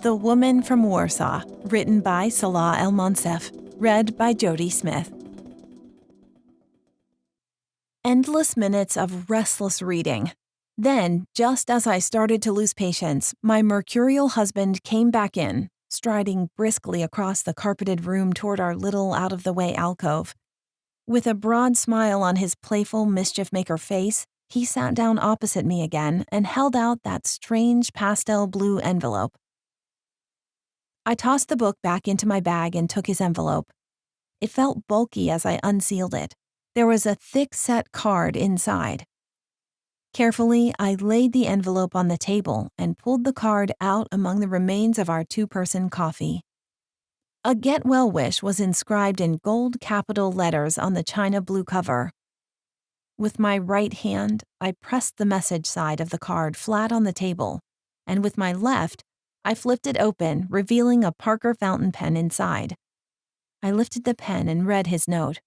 The Woman from Warsaw, written by Salah el Moncef, read by Jody Smith. Endless minutes of restless reading. Then, just as I started to lose patience, my mercurial husband came back in, striding briskly across the carpeted room toward our little out-of-the-way alcove. With a broad smile on his playful mischief-maker face, he sat down opposite me again and held out that strange pastel blue envelope. I tossed the book back into my bag and took his envelope. It felt bulky as I unsealed it. There was a thick-set card inside. Carefully, I laid the envelope on the table and pulled the card out among the remains of our two-person coffee. A get well wish was inscribed in gold capital letters on the china blue cover. With my right hand, I pressed the message side of the card flat on the table, and with my left, I flipped it open, revealing a Parker fountain pen inside. I lifted the pen and read his note.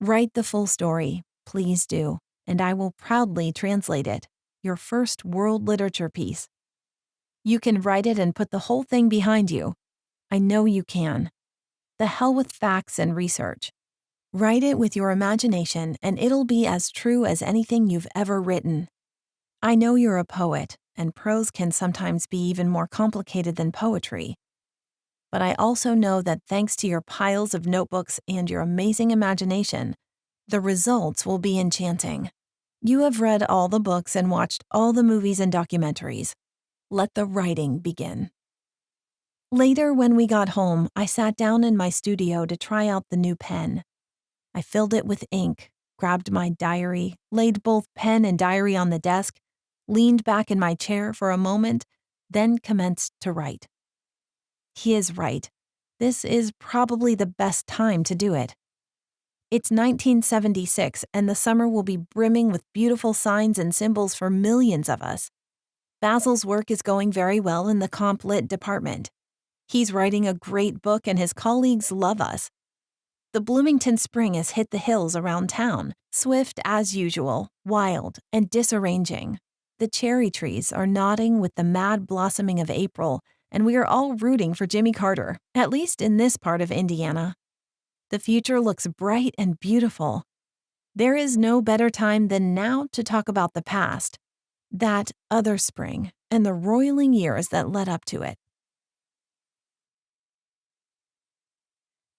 "Write the full story, please do, and I will proudly translate it, your first world literature piece. You can write it and put the whole thing behind you. I know you can. The hell with facts and research. Write it with your imagination and it'll be as true as anything you've ever written. I know you're a poet, and prose can sometimes be even more complicated than poetry. But I also know that thanks to your piles of notebooks and your amazing imagination, the results will be enchanting. You have read all the books and watched all the movies and documentaries. Let the writing begin." Later, when we got home, I sat down in my studio to try out the new pen. I filled it with ink, grabbed my diary, laid both pen and diary on the desk, leaned back in my chair for a moment, then commenced to write. He is right. This is probably the best time to do it. It's 1976, and the summer will be brimming with beautiful signs and symbols for millions of us. Basil's work is going very well in the Comp Lit department. He's writing a great book, and his colleagues love us. The Bloomington spring has hit the hills around town, swift as usual, wild, and disarranging. The cherry trees are nodding with the mad blossoming of April, and we are all rooting for Jimmy Carter, at least in this part of Indiana. The future looks bright and beautiful. There is no better time than now to talk about the past, that other spring, and the roiling years that led up to it.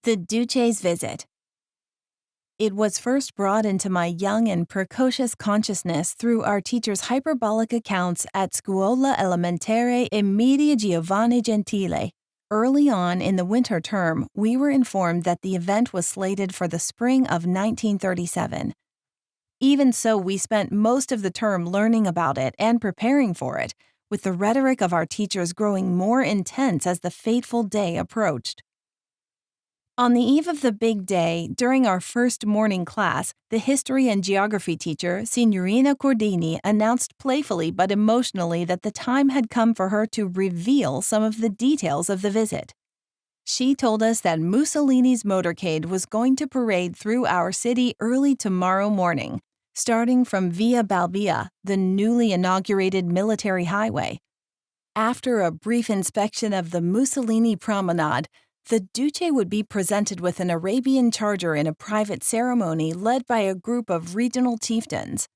The Duce's Visit. It was first brought into my young and precocious consciousness through our teacher's hyperbolic accounts at Scuola Elementare Emilia Giovanni Gentile. Early on in the winter term, we were informed that the event was slated for the spring of 1937. Even so, we spent most of the term learning about it and preparing for it, with the rhetoric of our teachers growing more intense as the fateful day approached. On the eve of the big day, during our first morning class, the history and geography teacher, Signorina Cordini, announced playfully but emotionally that the time had come for her to reveal some of the details of the visit. She told us that Mussolini's motorcade was going to parade through our city early tomorrow morning, starting from Via Balbia, the newly inaugurated military highway. After a brief inspection of the Mussolini promenade, the Duce would be presented with an Arabian charger in a private ceremony led by a group of regional chieftains.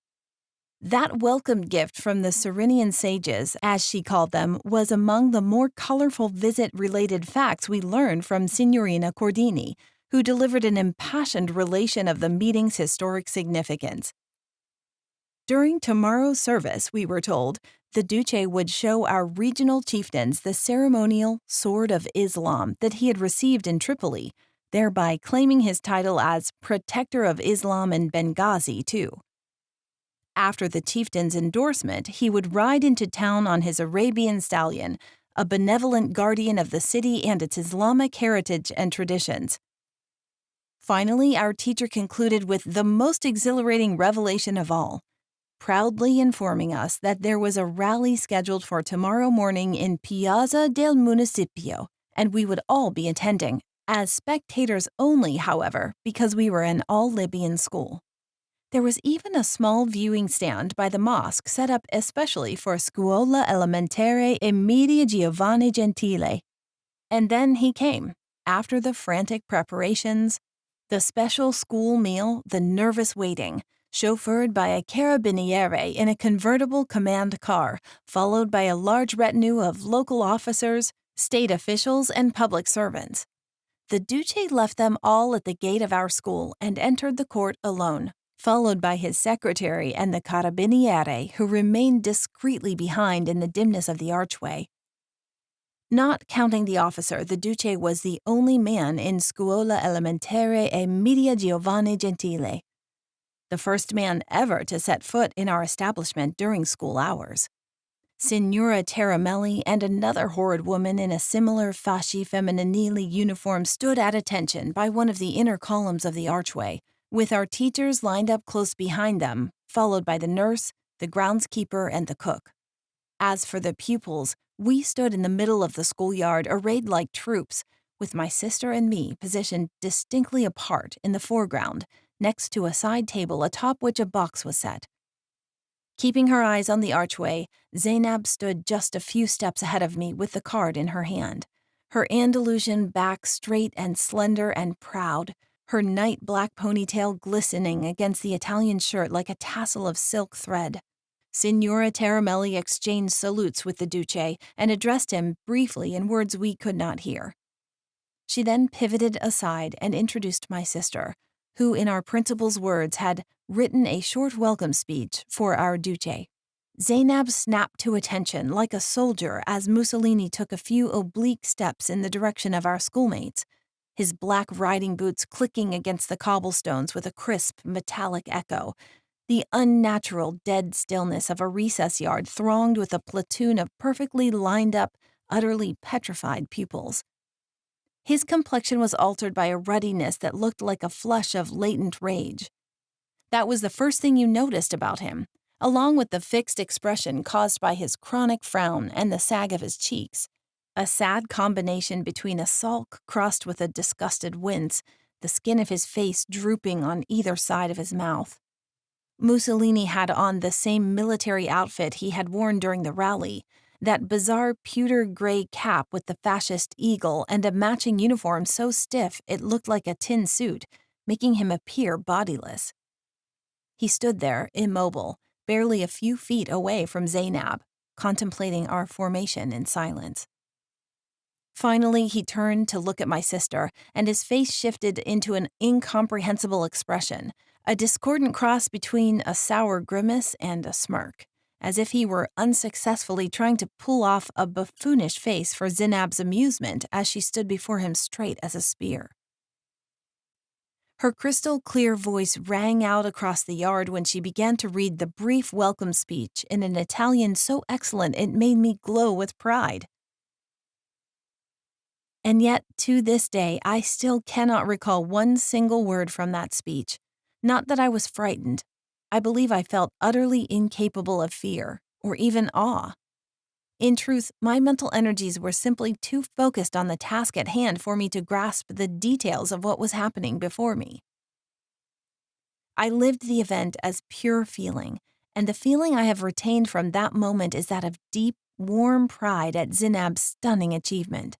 That welcome gift from the Cyrenian sages, as she called them, was among the more colorful visit-related facts we learned from Signorina Cordini, who delivered an impassioned relation of the meeting's historic significance. During tomorrow's service, we were told, the Duce would show our regional chieftains the ceremonial Sword of Islam that he had received in Tripoli, thereby claiming his title as Protector of Islam in Benghazi, too. After the chieftain's endorsement, he would ride into town on his Arabian stallion, a benevolent guardian of the city and its Islamic heritage and traditions. Finally, our teacher concluded with the most exhilarating revelation of all, proudly informing us that there was a rally scheduled for tomorrow morning in Piazza del Municipio, and we would all be attending, as spectators only, however, because we were an all-Libyan school. There was even a small viewing stand by the mosque set up especially for Scuola Elementare e Media Giovanni Gentile. And then he came, after the frantic preparations, the special school meal, the nervous waiting, chauffeured by a carabiniere in a convertible command car, followed by a large retinue of local officers, state officials, and public servants. The Duce left them all at the gate of our school and entered the court alone, followed by his secretary and the carabiniere, who remained discreetly behind in the dimness of the archway. Not counting the officer, the Duce was the only man in Scuola Elementare e Media Giovanni Gentile, the first man ever to set foot in our establishment during school hours. Signora Taramelli and another horrid woman in a similar fasci femminile uniform stood at attention by one of the inner columns of the archway, with our teachers lined up close behind them, followed by the nurse, the groundskeeper, and the cook. As for the pupils, we stood in the middle of the schoolyard arrayed like troops, with my sister and me positioned distinctly apart in the foreground, next to a side table atop which a box was set. Keeping her eyes on the archway, Zainab stood just a few steps ahead of me with the card in her hand, her Andalusian back straight and slender and proud, her night black ponytail glistening against the Italian shirt like a tassel of silk thread. Signora Taramelli exchanged salutes with the Duce and addressed him briefly in words we could not hear. She then pivoted aside and introduced my sister, who, in our principal's words, had written a short welcome speech for our Duce. Zainab snapped to attention like a soldier as Mussolini took a few oblique steps in the direction of our schoolmates, his black riding boots clicking against the cobblestones with a crisp, metallic echo, the unnatural dead stillness of a recess yard thronged with a platoon of perfectly lined up, utterly petrified pupils. His complexion was altered by a ruddiness that looked like a flush of latent rage. That was the first thing you noticed about him, along with the fixed expression caused by his chronic frown and the sag of his cheeks, a sad combination between a sulk crossed with a disgusted wince, the skin of his face drooping on either side of his mouth. Mussolini had on the same military outfit he had worn during the rally, that bizarre pewter gray cap with the fascist eagle and a matching uniform so stiff it looked like a tin suit, making him appear bodiless. He stood there, immobile, barely a few feet away from Zainab, contemplating our formation in silence. Finally, he turned to look at my sister, and his face shifted into an incomprehensible expression, a discordant cross between a sour grimace and a smirk, as if he were unsuccessfully trying to pull off a buffoonish face for Zainab's amusement as she stood before him straight as a spear. Her crystal-clear voice rang out across the yard when she began to read the brief welcome speech in an Italian so excellent it made me glow with pride. And yet, to this day, I still cannot recall one single word from that speech. Not that I was frightened. I believe I felt utterly incapable of fear, or even awe. In truth, my mental energies were simply too focused on the task at hand for me to grasp the details of what was happening before me. I lived the event as pure feeling, and the feeling I have retained from that moment is that of deep, warm pride at Zainab's stunning achievement.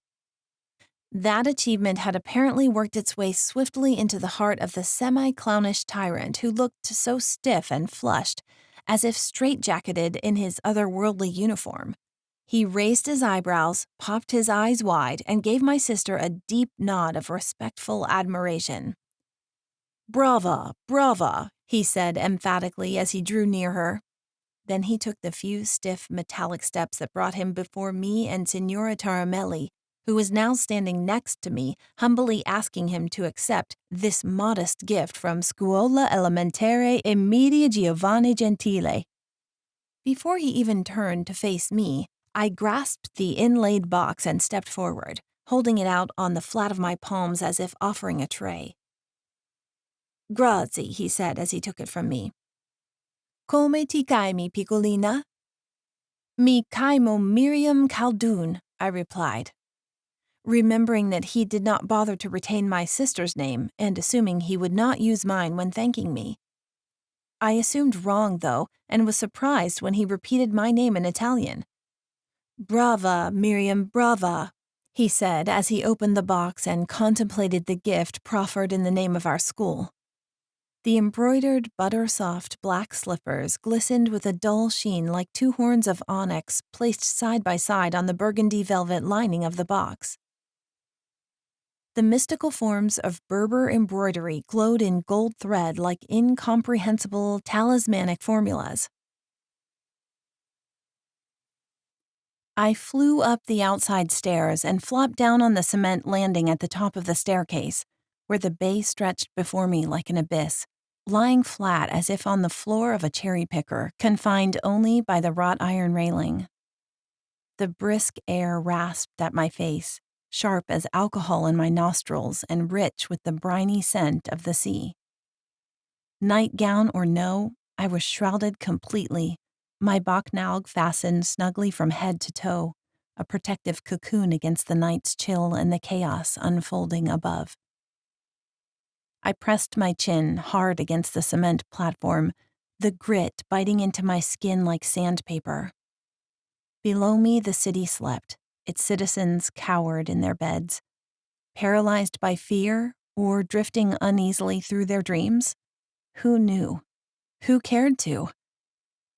That achievement had apparently worked its way swiftly into the heart of the semi-clownish tyrant who looked so stiff and flushed, as if straitjacketed in his otherworldly uniform. He raised his eyebrows, popped his eyes wide, and gave my sister a deep nod of respectful admiration. "Brava, brava," he said emphatically as he drew near her. Then he took the few stiff metallic steps that brought him before me and Signora Taramelli, who was now standing next to me, humbly asking him to accept this modest gift from Scuola Elementare e Media Giovanni Gentile. Before he even turned to face me, I grasped the inlaid box and stepped forward, holding it out on the flat of my palms as if offering a tray. "Grazie," he said as he took it from me. "Come ti chiami, piccolina?" "Mi chiamo Miriam Khaldun," I replied, remembering that he did not bother to retain my sister's name and assuming he would not use mine when thanking me. I assumed wrong, though, and was surprised when he repeated my name in Italian. "Brava, Miriam, brava," he said as he opened the box and contemplated the gift proffered in the name of our school. The embroidered, butter-soft black slippers glistened with a dull sheen like two horns of onyx placed side by side on the burgundy velvet lining of the box. The mystical forms of Berber embroidery glowed in gold thread like incomprehensible talismanic formulas. I flew up the outside stairs and flopped down on the cement landing at the top of the staircase, where the bay stretched before me like an abyss, lying flat as if on the floor of a cherry picker, confined only by the wrought iron railing. The brisk air rasped at my face, sharp as alcohol in my nostrils and rich with the briny scent of the sea. Nightgown or no, I was shrouded completely, my bachnauge fastened snugly from head to toe, a protective cocoon against the night's chill and the chaos unfolding above. I pressed my chin hard against the cement platform, the grit biting into my skin like sandpaper. Below me the city slept, its citizens cowered in their beds, paralyzed by fear or drifting uneasily through their dreams. Who knew? Who cared to?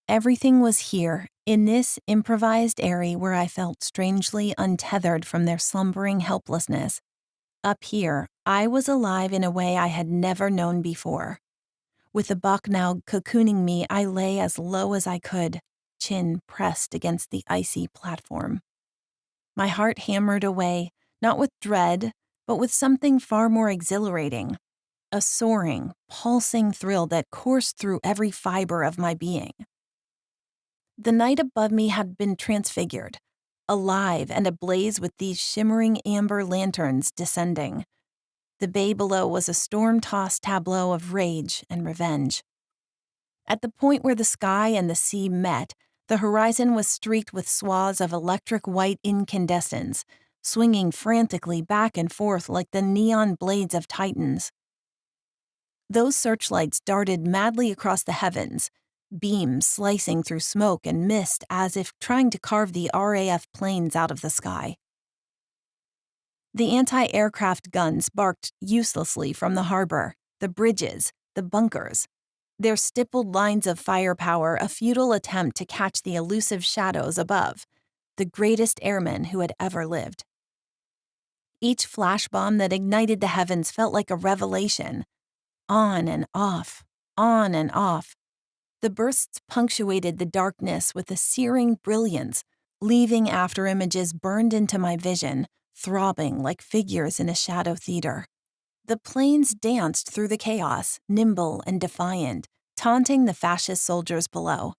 Everything was here, in this improvised area where I felt strangely untethered from their slumbering helplessness. Up here, I was alive in a way I had never known before. With the bachnauge cocooning me, I lay as low as I could, chin pressed against the icy platform. My heart hammered away, not with dread, but with something far more exhilarating, a soaring, pulsing thrill that coursed through every fiber of my being. The night above me had been transfigured, alive and ablaze with these shimmering amber lanterns descending. The bay below was a storm-tossed tableau of rage and revenge. At the point where the sky and the sea met, the horizon was streaked with swaths of electric white incandescence, swinging frantically back and forth like the neon blades of titans. Those searchlights darted madly across the heavens, beams slicing through smoke and mist as if trying to carve the RAF planes out of the sky. The anti-aircraft guns barked uselessly from the harbor, the bridges, the bunkers, their stippled lines of firepower a futile attempt to catch the elusive shadows above, the greatest airmen who had ever lived. Each flash bomb that ignited the heavens felt like a revelation. On and off, on and off. The bursts punctuated the darkness with a searing brilliance, leaving after images burned into my vision, throbbing like figures in a shadow theater. The planes danced through the chaos, nimble and defiant, taunting the fascist soldiers below.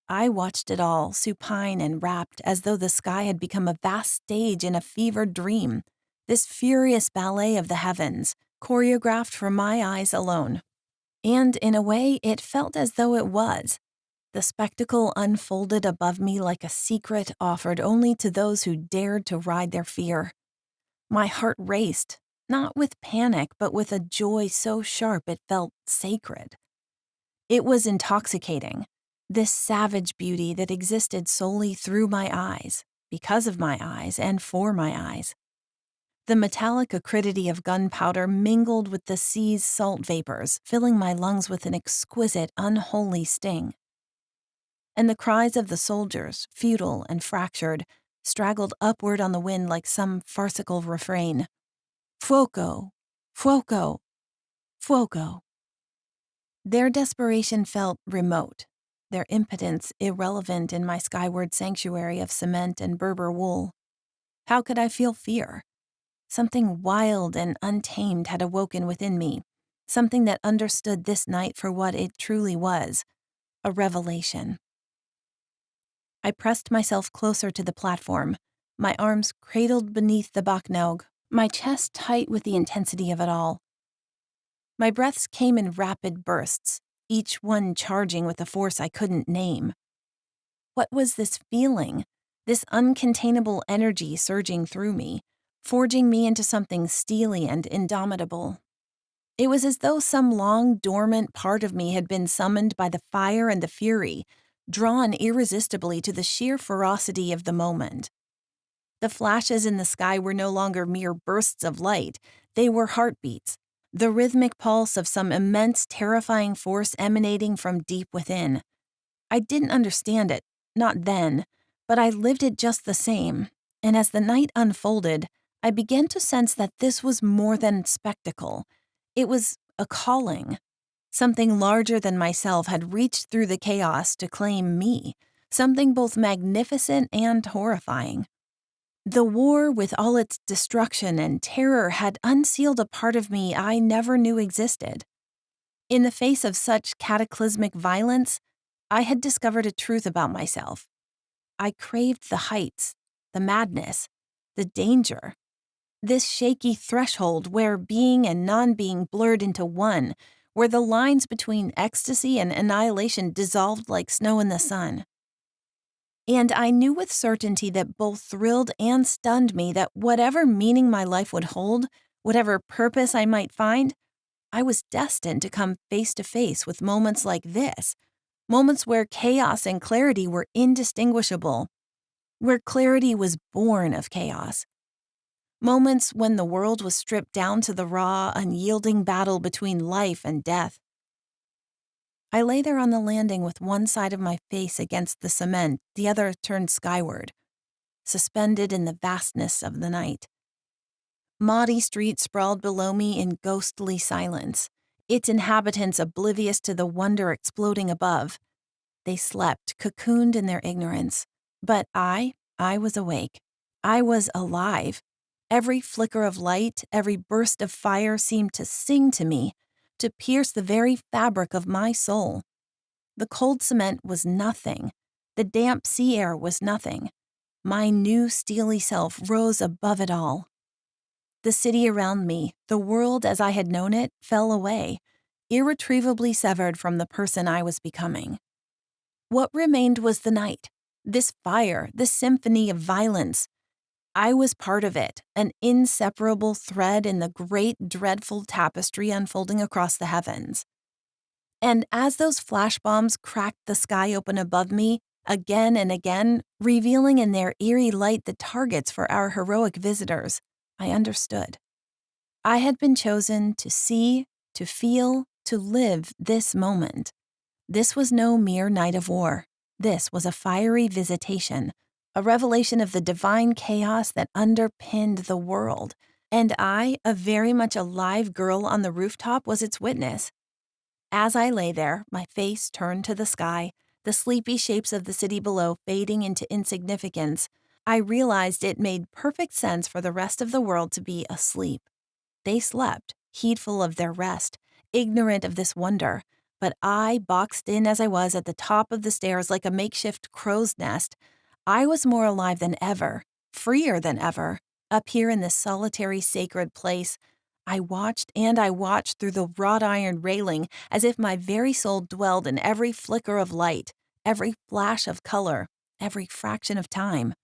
I watched it all, supine and rapt, as though the sky had become a vast stage in a fevered dream, this furious ballet of the heavens, choreographed for my eyes alone. And in a way, it felt as though it was. The spectacle unfolded above me like a secret offered only to those who dared to ride their fear. My heart raced, not with panic, but with a joy so sharp it felt sacred. It was intoxicating, this savage beauty that existed solely through my eyes, because of my eyes, and for my eyes. The metallic acridity of gunpowder mingled with the sea's salt vapors, filling my lungs with an exquisite, unholy sting. And the cries of the soldiers, futile and fractured, straggled upward on the wind like some farcical refrain. Fuoco! Fuoco! Fuoco! Their desperation felt remote, their impotence irrelevant in my skyward sanctuary of cement and Berber wool. How could I feel fear? Something wild and untamed had awoken within me, something that understood this night for what it truly was, a revelation. I pressed myself closer to the platform, my arms cradled beneath the bachnauge, my chest tight with the intensity of it all. My breaths came in rapid bursts, each one charging with a force I couldn't name. What was this feeling, this uncontainable energy surging through me, forging me into something steely and indomitable? It was as though some long, dormant part of me had been summoned by the fire and the fury, drawn irresistibly to the sheer ferocity of the moment. The flashes in the sky were no longer mere bursts of light, they were heartbeats, the rhythmic pulse of some immense, terrifying force emanating from deep within. I didn't understand it, not then, but I lived it just the same, and as the night unfolded, I began to sense that this was more than spectacle. It was a calling. Something larger than myself had reached through the chaos to claim me, something both magnificent and horrifying. The war, with all its destruction and terror, had unsealed a part of me I never knew existed. In the face of such cataclysmic violence, I had discovered a truth about myself. I craved the heights, the madness, the danger. This shaky threshold where being and non-being blurred into one, where the lines between ecstasy and annihilation dissolved like snow in the sun. And I knew with certainty that both thrilled and stunned me that whatever meaning my life would hold, whatever purpose I might find, I was destined to come face to face with moments like this, moments where chaos and clarity were indistinguishable, where clarity was born of chaos. Moments when the world was stripped down to the raw, unyielding battle between life and death. I lay there on the landing with one side of my face against the cement, the other turned skyward, suspended in the vastness of the night. Maudie Street sprawled below me in ghostly silence, its inhabitants oblivious to the wonder exploding above. They slept, cocooned in their ignorance. But I was awake. I was alive. Every flicker of light, every burst of fire seemed to sing to me, to pierce the very fabric of my soul. The cold cement was nothing. The damp sea air was nothing. My new steely self rose above it all. The city around me, the world as I had known it, fell away, irretrievably severed from the person I was becoming. What remained was the night, this fire, this symphony of violence. I was part of it, an inseparable thread in the great, dreadful tapestry unfolding across the heavens. And as those flash bombs cracked the sky open above me, again and again, revealing in their eerie light the targets for our heroic visitors, I understood. I had been chosen to see, to feel, to live this moment. This was no mere night of war. This was a fiery visitation, a revelation of the divine chaos that underpinned the world, and I, a very much alive girl on the rooftop, was its witness. As I lay there, my face turned to the sky, the sleepy shapes of the city below fading into insignificance, I realized it made perfect sense for the rest of the world to be asleep. They slept, heedful of their rest, ignorant of this wonder, but I, boxed in as I was at the top of the stairs like a makeshift crow's nest, I was more alive than ever, freer than ever, up here in this solitary sacred place. I watched through the wrought iron railing as if my very soul dwelled in every flicker of light, every flash of color, every fraction of time.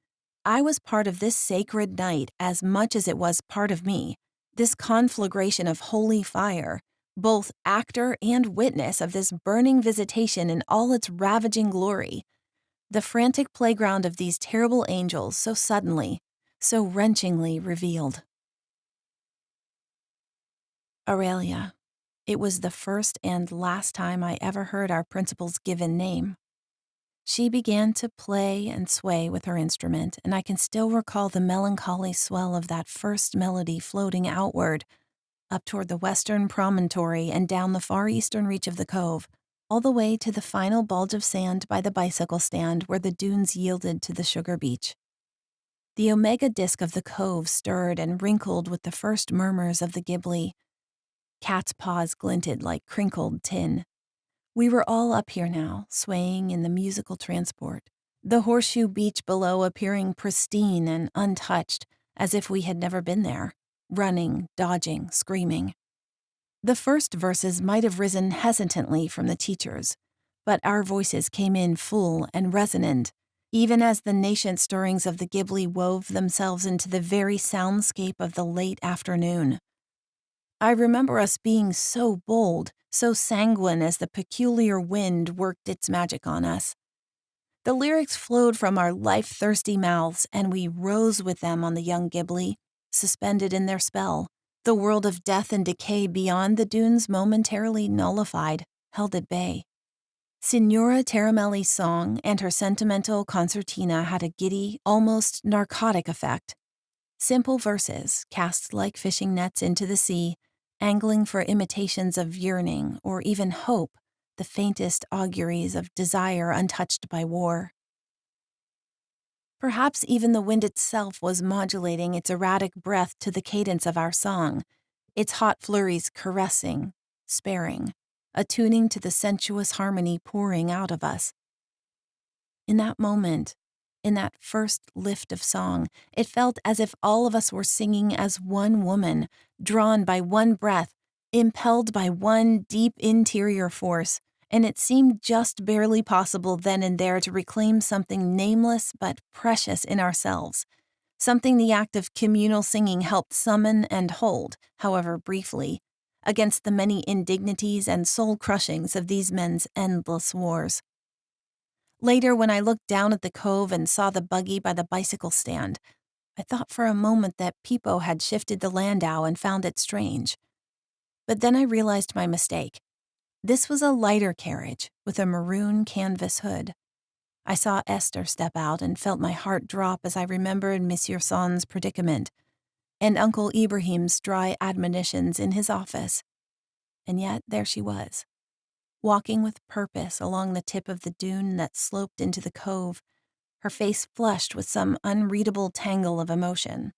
I was part of this sacred night as much as it was part of me, this conflagration of holy fire, both actor and witness of this burning visitation in all its ravaging glory, the frantic playground of these terrible angels so suddenly, so wrenchingly revealed. Aurelia. It was the first and last time I ever heard our principal's given name. She began to play and sway with her instrument, and I can still recall the melancholy swell of that first melody floating outward, up toward the western promontory and down the far eastern reach of the cove, all the way to the final bulge of sand by the bicycle stand where the dunes yielded to the sugar beach. The omega disk of the cove stirred and wrinkled with the first murmurs of the Ghibli. Cat's paws glinted like crinkled tin. We were all up here now, swaying in the musical transport, the horseshoe beach below appearing pristine and untouched, as if we had never been there, running, dodging, screaming. The first verses might have risen hesitantly from the teachers, but our voices came in full and resonant, even as the nascent stirrings of the Ghibli wove themselves into the very soundscape of the late afternoon. I remember us being so bold, so sanguine as the peculiar wind worked its magic on us. The lyrics flowed from our life-thirsty mouths, and we rose with them on the young Ghibli, suspended in their spell. The world of death and decay beyond the dunes momentarily nullified, held at bay. Signora Taramelli's song and her sentimental concertina had a giddy, almost narcotic effect. Simple verses, cast like fishing nets into the sea, angling for imitations of yearning or even hope, the faintest auguries of desire untouched by war. Perhaps even the wind itself was modulating its erratic breath to the cadence of our song, its hot flurries caressing, sparing, attuning to the sensuous harmony pouring out of us. In that moment, in that first lift of song, it felt as if all of us were singing as one woman, drawn by one breath, impelled by one deep interior force, and it seemed just barely possible then and there to reclaim something nameless but precious in ourselves, something the act of communal singing helped summon and hold, however briefly, against the many indignities and soul-crushings of these men's endless wars. Later, when I looked down at the cove and saw the buggy by the bicycle stand, I thought for a moment that Pipo had shifted the landau and found it strange. But then I realized my mistake. This was a lighter carriage with a maroon canvas hood. I saw Esther step out and felt my heart drop as I remembered Monsieur Sand's predicament and Uncle Ibrahim's dry admonitions in his office. And yet there she was, walking with purpose along the tip of the dune that sloped into the cove, her face flushed with some unreadable tangle of emotion.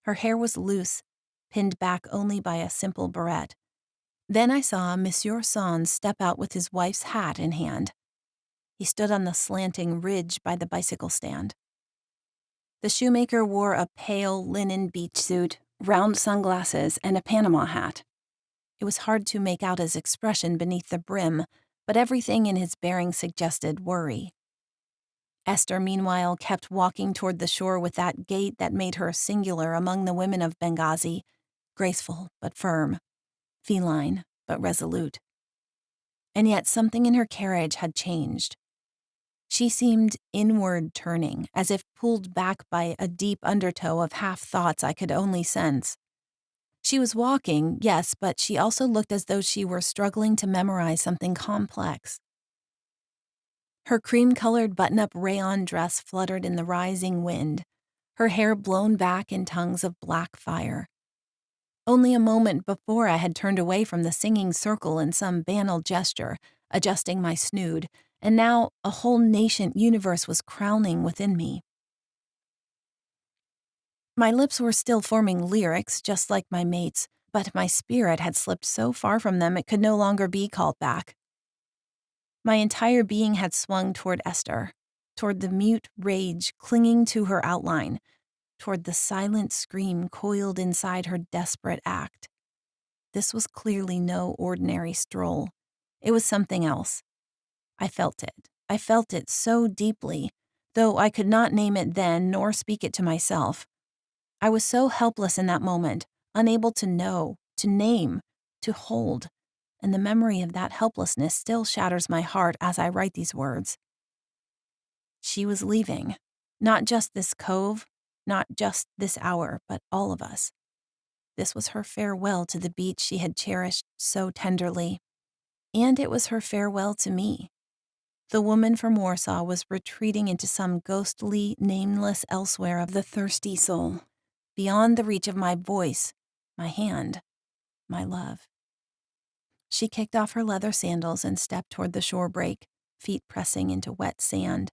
Her hair was loose, pinned back only by a simple barrette. Then I saw Monsieur Sand step out with his wife's hat in hand. He stood on the slanting ridge by the bicycle stand. The shoemaker wore a pale linen beach suit, round sunglasses, and a Panama hat. It was hard to make out his expression beneath the brim, but everything in his bearing suggested worry. Esther, meanwhile, kept walking toward the shore with that gait that made her singular among the women of Benghazi, graceful but firm, feline but resolute. And yet something in her carriage had changed. She seemed inward turning, as if pulled back by a deep undertow of half-thoughts I could only sense. She was walking, yes, but she also looked as though she were struggling to memorize something complex. Her cream-colored button-up rayon dress fluttered in the rising wind, her hair blown back in tongues of black fire. Only a moment before I had turned away from the singing circle in some banal gesture, adjusting my snood, and now a whole nascent universe was crowning within me. My lips were still forming lyrics, just like my mates, but my spirit had slipped so far from them it could no longer be called back. My entire being had swung toward Esther, toward the mute rage clinging to her outline, toward the silent scream coiled inside her desperate act. This was clearly no ordinary stroll. It was something else. I felt it. I felt it so deeply, though I could not name it then nor speak it to myself. I was so helpless in that moment, unable to know, to name, to hold, and the memory of that helplessness still shatters my heart as I write these words. She was leaving. Not just this cove, not just this hour, but all of us. This was her farewell to the beach she had cherished so tenderly. And it was her farewell to me. The woman from Warsaw was retreating into some ghostly, nameless elsewhere of the thirsty soul, beyond the reach of my voice, my hand, my love. She kicked off her leather sandals and stepped toward the shore break, feet pressing into wet sand,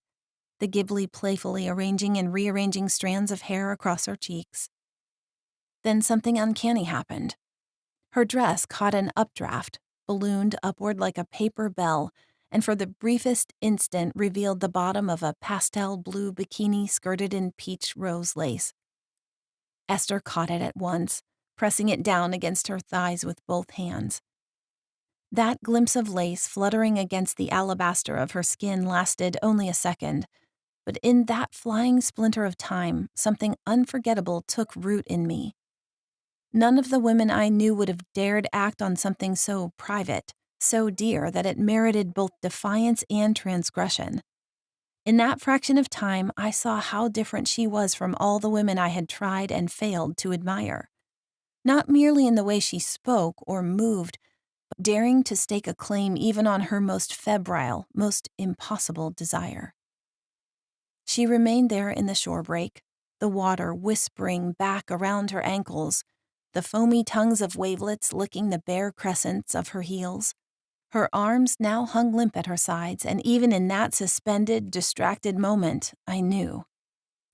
the Ghibli playfully arranging and rearranging strands of hair across her cheeks. Then something uncanny happened. Her dress caught an updraft, ballooned upward like a paper bell, and for the briefest instant revealed the bottom of a pastel blue bikini skirted in peach rose lace. Esther caught it at once, pressing it down against her thighs with both hands. That glimpse of lace fluttering against the alabaster of her skin lasted only a second, but in that flying splinter of time, something unforgettable took root in me. None of the women I knew would have dared act on something so private, so dear that it merited both defiance and transgression. In that fraction of time, I saw how different she was from all the women I had tried and failed to admire. Not merely in the way she spoke or moved, but daring to stake a claim even on her most febrile, most impossible desire. She remained there in the shore break, the water whispering back around her ankles, the foamy tongues of wavelets licking the bare crescents of her heels. Her arms now hung limp at her sides, and even in that suspended, distracted moment, I knew.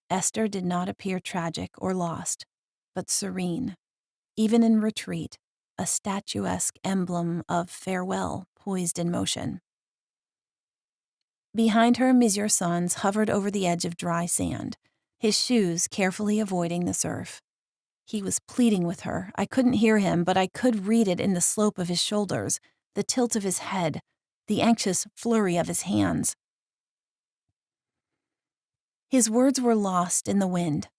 Esther did not appear tragic or lost, but serene. Even in retreat, a statuesque emblem of farewell poised in motion. Behind her, Monsieur Sans hovered over the edge of dry sand, his shoes carefully avoiding the surf. He was pleading with her. I couldn't hear him, but I could read it in the slope of his shoulders, the tilt of his head, the anxious flurry of his hands. His words were lost in the wind.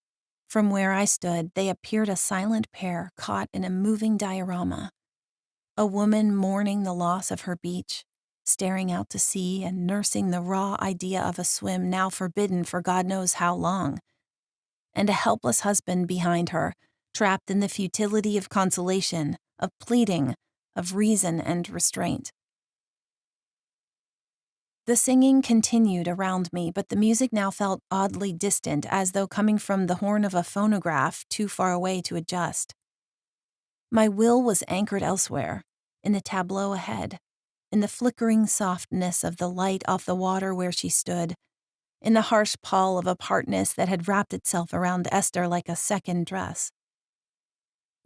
From where I stood, they appeared a silent pair caught in a moving diorama. A woman mourning the loss of her beach, staring out to sea and nursing the raw idea of a swim now forbidden for God knows how long. And a helpless husband behind her, trapped in the futility of consolation, of pleading, of reason and restraint. The singing continued around me, but the music now felt oddly distant, as though coming from the horn of a phonograph too far away to adjust. My will was anchored elsewhere, in the tableau ahead, in the flickering softness of the light off the water where she stood, in the harsh pall of apartness that had wrapped itself around Esther like a second dress.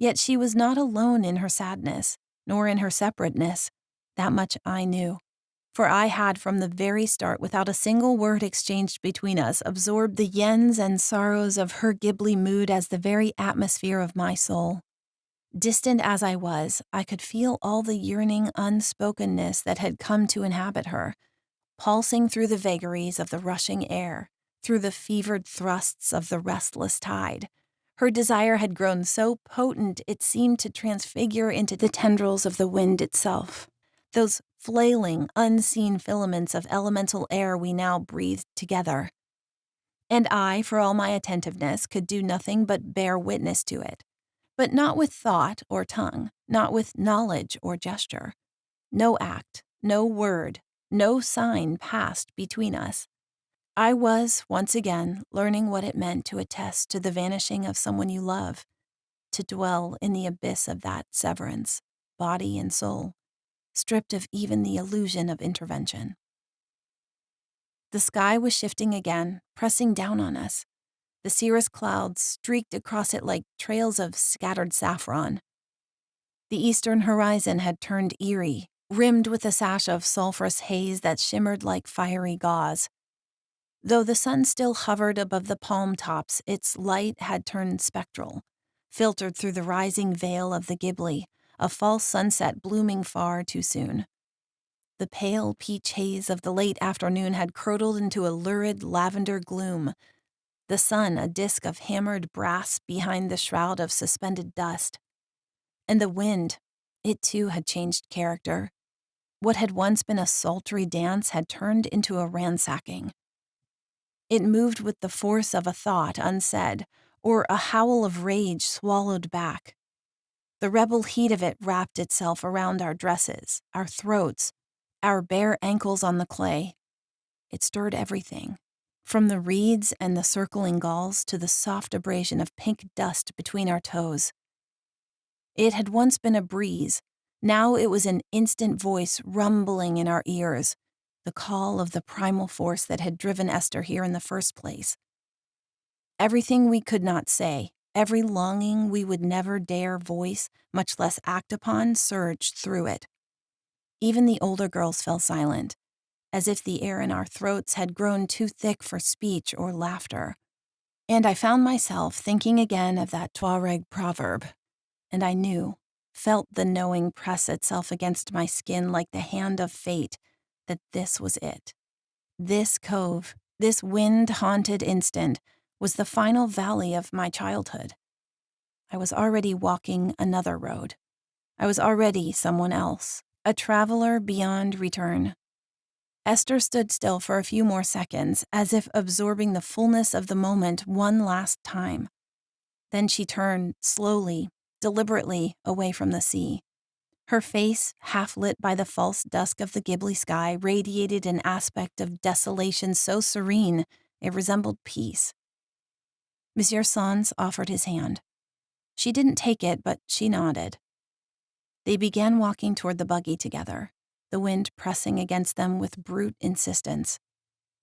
Yet she was not alone in her sadness, nor in her separateness. That much I knew. For I had from the very start, without a single word exchanged between us, absorbed the yens and sorrows of her Ghibli mood as the very atmosphere of my soul. Distant as I was, I could feel all the yearning unspokenness that had come to inhabit her, pulsing through the vagaries of the rushing air, through the fevered thrusts of the restless tide. Her desire had grown so potent it seemed to transfigure into the tendrils of the wind itself, those flailing, unseen filaments of elemental air we now breathed together. And I, for all my attentiveness, could do nothing but bear witness to it, but not with thought or tongue, not with knowledge or gesture. No act, no word, no sign passed between us. I was, once again, learning what it meant to attest to the vanishing of someone you love, to dwell in the abyss of that severance, body and soul, stripped of even the illusion of intervention. The sky was shifting again, pressing down on us. The cirrus clouds streaked across it like trails of scattered saffron. The eastern horizon had turned eerie, rimmed with a sash of sulphurous haze that shimmered like fiery gauze. Though the sun still hovered above the palm tops, its light had turned spectral, filtered through the rising veil of the Ghibli, a false sunset blooming far too soon. The pale peach haze of the late afternoon had curdled into a lurid lavender gloom, the sun a disk of hammered brass behind the shroud of suspended dust. And the wind, it too had changed character. What had once been a sultry dance had turned into a ransacking. It moved with the force of a thought unsaid, or a howl of rage swallowed back. The rebel heat of it wrapped itself around our dresses, our throats, our bare ankles on the clay. It stirred everything, from the reeds and the circling gulls to the soft abrasion of pink dust between our toes. It had once been a breeze. Now it was an instant voice rumbling in our ears, the call of the primal force that had driven Esther here in the first place. Everything we could not say, every longing we would never dare voice, much less act upon, surged through it. Even the older girls fell silent, as if the air in our throats had grown too thick for speech or laughter. And I found myself thinking again of that Tuareg proverb, and I knew, felt the knowing press itself against my skin like the hand of fate, that this was it. This cove, this wind-haunted instant, was the final valley of my childhood. I was already walking another road. I was already someone else, a traveler beyond return. Esther stood still for a few more seconds, as if absorbing the fullness of the moment one last time. Then she turned, slowly, deliberately, away from the sea. Her face, half lit by the false dusk of the Ghibli sky, radiated an aspect of desolation so serene it resembled peace. Monsieur Sans offered his hand. She didn't take it, but she nodded. They began walking toward the buggy together, the wind pressing against them with brute insistence.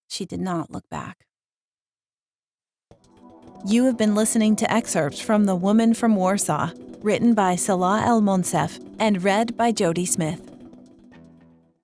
She did not look back. You have been listening to excerpts from The Woman from Warsaw, written by Salah el Moncef and read by Jody Smith.